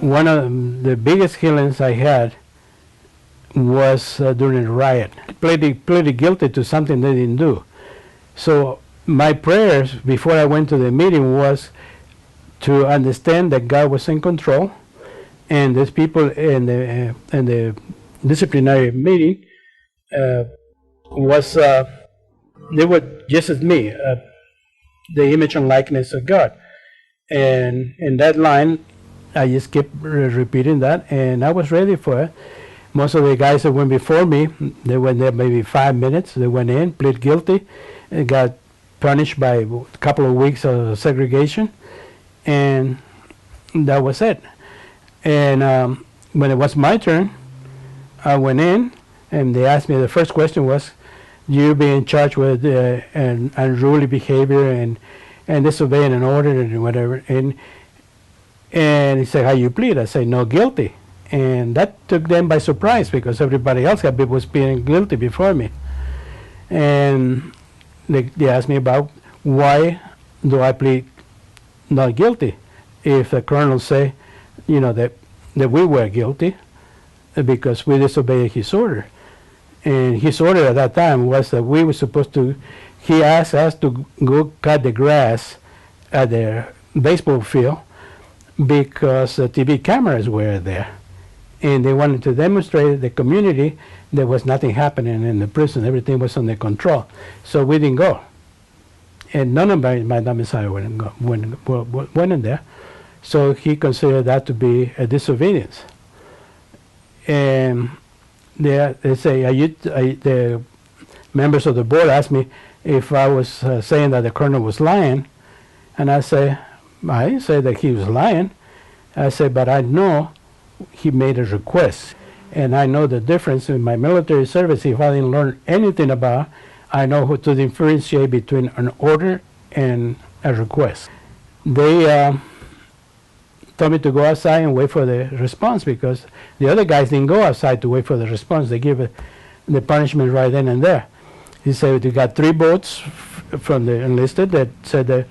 one of the biggest healings I had was during a riot. Pleaded guilty to something they didn't do. So my prayers before I went to the meeting was to understand that God was in control, and these people in the disciplinary meeting was they were just as me, the image and likeness of God. And in that line, I just kept repeating that, and I was ready for it. Most of the guys that went before me, they went there maybe 5 minutes. They went in, plead guilty, and got punished by a couple of weeks of segregation, and that was it. And when it was my turn, I went in, and they asked me, the first question was, you being charged with an unruly behavior and disobeying an order and whatever. And he said, how you plead? I said, no, guilty. And that took them by surprise because everybody else was pleading guilty before me. And they asked me about why do I plead not guilty if the colonel say, you know, that we were guilty because we disobeyed his order. And his order at that time was that we were supposed to, he asked us to go cut the grass at the baseball field because the TV cameras were there. And they wanted to demonstrate to the community there was nothing happening in the prison. Everything was under control. So we didn't go. And none of my domicile went in there. So he considered that to be a disobedience. And they say, the members of the board asked me if I was saying that the colonel was lying. And I say, I didn't say that he was lying. I said, but I know he made a request. And I know the difference in my military service. If I didn't learn anything about, I know how to differentiate between an order and a request. They told me to go outside and wait for the response because the other guys didn't go outside to wait for the response. They give the punishment right then and there. He said, you got 3 votes from the enlisted that said that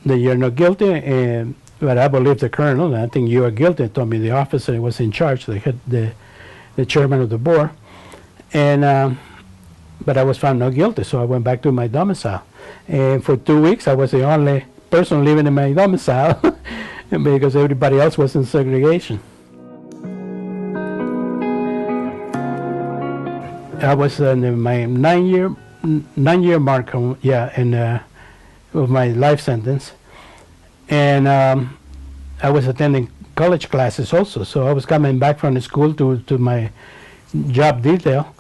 you're not guilty, but I believe the colonel, and I think you are guilty. Told me the officer was in charge, the chairman of the board. And but I was found not guilty, so I went back to my domicile. And for 2 weeks, I was the only person living in my domicile because everybody else was in segregation. I was in my 9-year mark, of my life sentence. And I was attending college classes also, so I was coming back from the school to my job detail,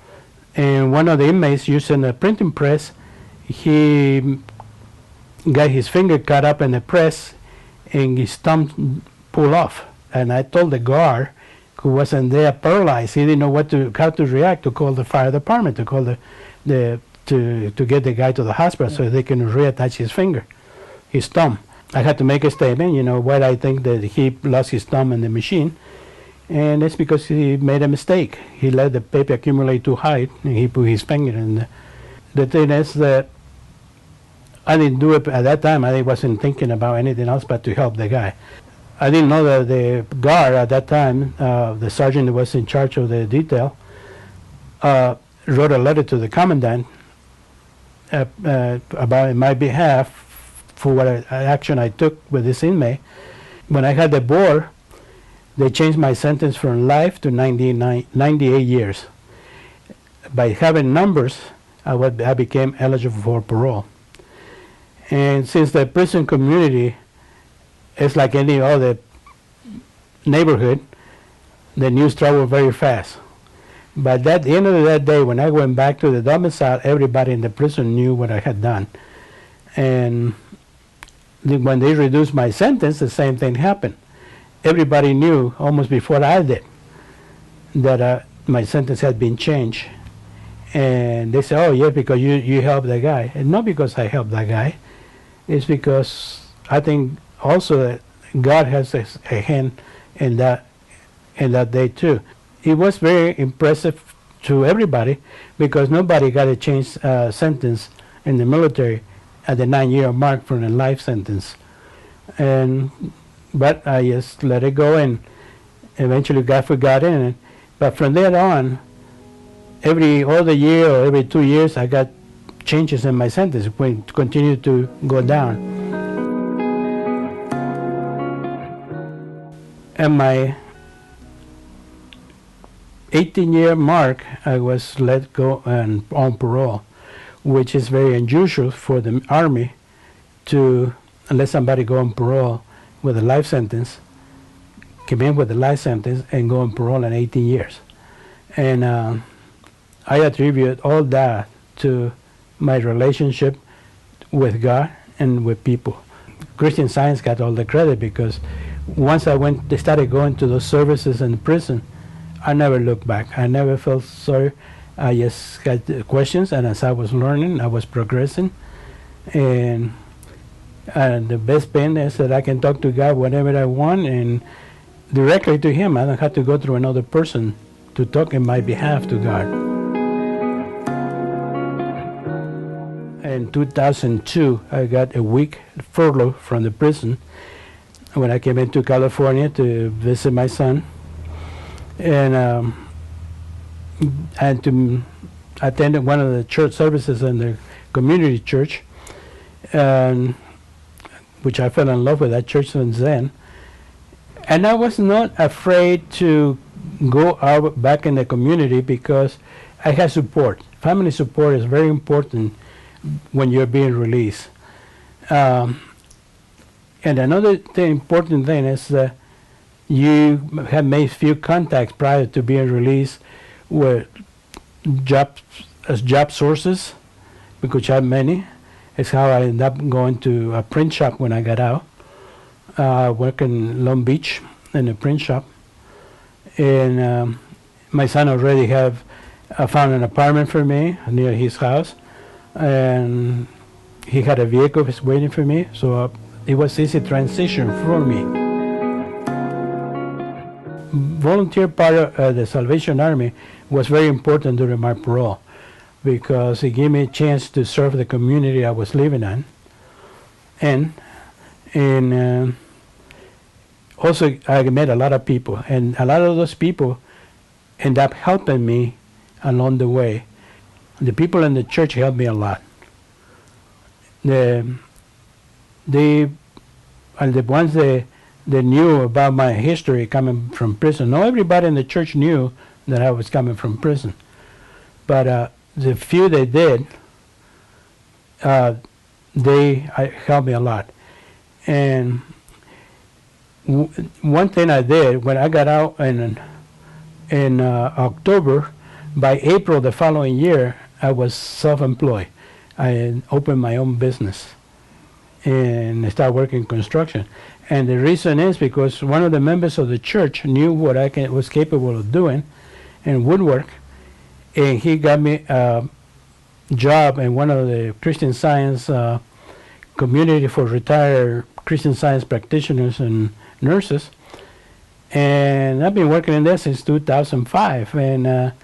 and one of the inmates using a printing press, he got his finger cut up in the press and his thumb pulled off. And I told the guard who wasn't there, paralyzed, he didn't know how to react, to call the fire department, to call to get the guy to the hospital so they can reattach his thumb. I had to make a statement, why I think that he lost his thumb in the machine. And it's because he made a mistake. He let the paper accumulate too high, and he put his finger in. The thing is that I didn't do it at that time. I wasn't thinking about anything else but to help the guy. I didn't know that the guard at that time, the sergeant who was in charge of the detail, wrote a letter to the commandant about in my behalf for what action I took with this inmate. When I had the board, they changed my sentence from life to 98 years. By having numbers, I became eligible for parole. And since the prison community is like any other neighborhood, the news traveled very fast. But at the end of that day, when I went back to the domicile, everybody in the prison knew what I had done. And when they reduced my sentence, the same thing happened. Everybody knew almost before I did that my sentence had been changed. And they said, oh, yeah, because you helped the guy. And not because I helped that guy. It's because I think also that God has a hand in that day too. It was very impressive to everybody because nobody got a changed sentence in the military at the 9-year mark from a life sentence. And but I just let it go, and eventually God forgot it. But from there on, every other year or every 2 years, I got changes in my sentence when it continued to go down. At my 18-year mark, I was let go and on parole, which is very unusual for the Army to let somebody go on parole with a life sentence, come in with a life sentence, and go on parole in 18 years. And I attribute all that to my relationship with God and with people. Christian Science got all the credit, because once they started going to those services in prison, I never looked back. I never felt sorry. I just had questions, and as I was learning, I was progressing. And the best thing is that I can talk to God whatever I want, and directly to Him. I don't have to go through another person to talk in my behalf to God. In 2002, I got a week furlough from the prison when I came into California to visit my son, and to attend one of the church services in the community church, and which I fell in love with that church since then. And I was not afraid to go out back in the community, because I had support. Family support is very important when you're being released. And another important thing is that you have made few contacts prior to being released with job sources, because I have many. It's how I ended up going to a print shop when I got out. Work in Long Beach in a print shop. And my son already found an apartment for me near his house. And he had a vehicle was waiting for me, so it was easy transition for me. Volunteer part of the Salvation Army was very important during my parole, because it gave me a chance to serve the community I was living in, and also I met a lot of people, and a lot of those people end up helping me along the way. The people in the church helped me a lot. They are the ones that knew about my history coming from prison. Not everybody in the church knew that I was coming from prison, but the few they did, they helped me a lot. And one thing I did when I got out in October, by April the following year, I was self-employed. I opened my own business and I started working construction. And the reason is because one of the members of the church knew what I was capable of doing in woodwork, and he got me a job in one of the Christian Science community for retired Christian Science practitioners and nurses. And I've been working in there since 2005, and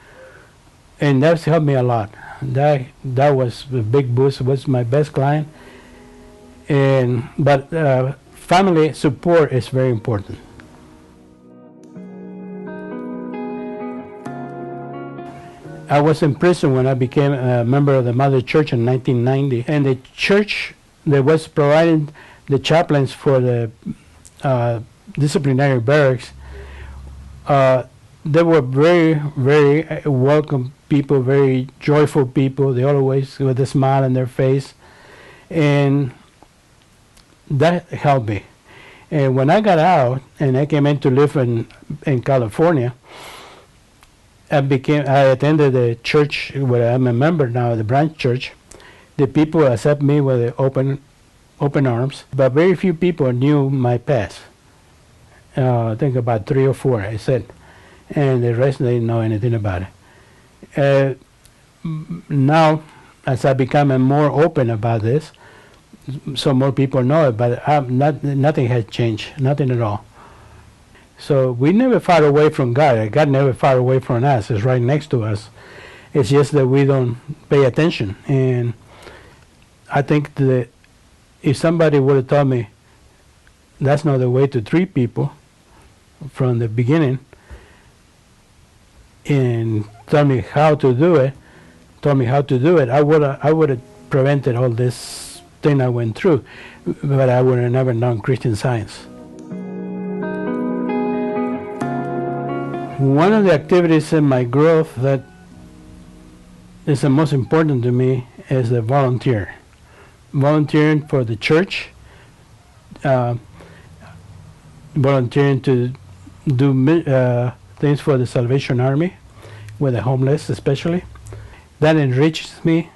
that's helped me a lot. That was a big boost. Was my best client, but family support is very important. I was in prison when I became a member of the Mother Church in 1990, and the church that was providing the chaplains for the disciplinary barracks, they were very, very welcome people, very joyful people. They always with a smile on their face, and that helped me. And when I got out and I came in to live in California, I attended the church where I'm a member now, the branch church. The people accept me with open arms, but very few people knew my past. I think about 3 or 4, I said, and the rest they didn't know anything about it. Now, as I become more open about this, so more people know it, but nothing has changed, nothing at all. So we never far away from God. God never far away from us. It's right next to us. It's just that we don't pay attention. And I think that if somebody would have told me that's not the way to treat people from the beginning, and told me how to do it, I would have prevented all this thing I went through, but I would have never known Christian Science. One of the activities in my growth that is the most important to me is the volunteering for the church, volunteering to do things for the Salvation Army, with the homeless especially. That enriches me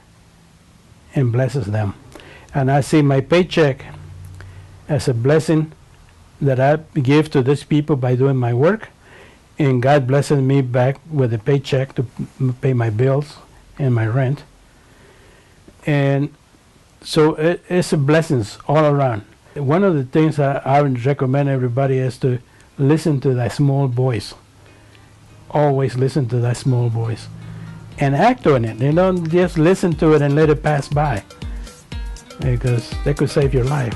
and blesses them. And I see my paycheck as a blessing that I give to these people by doing my work, and God blesses me back with a paycheck to pay my bills and my rent. And so it's a blessings all around. One of the things I would recommend everybody is to listen to that small voice. Always listen to that small voice and act on it. You don't just listen to it and let it pass by, because that could save your life.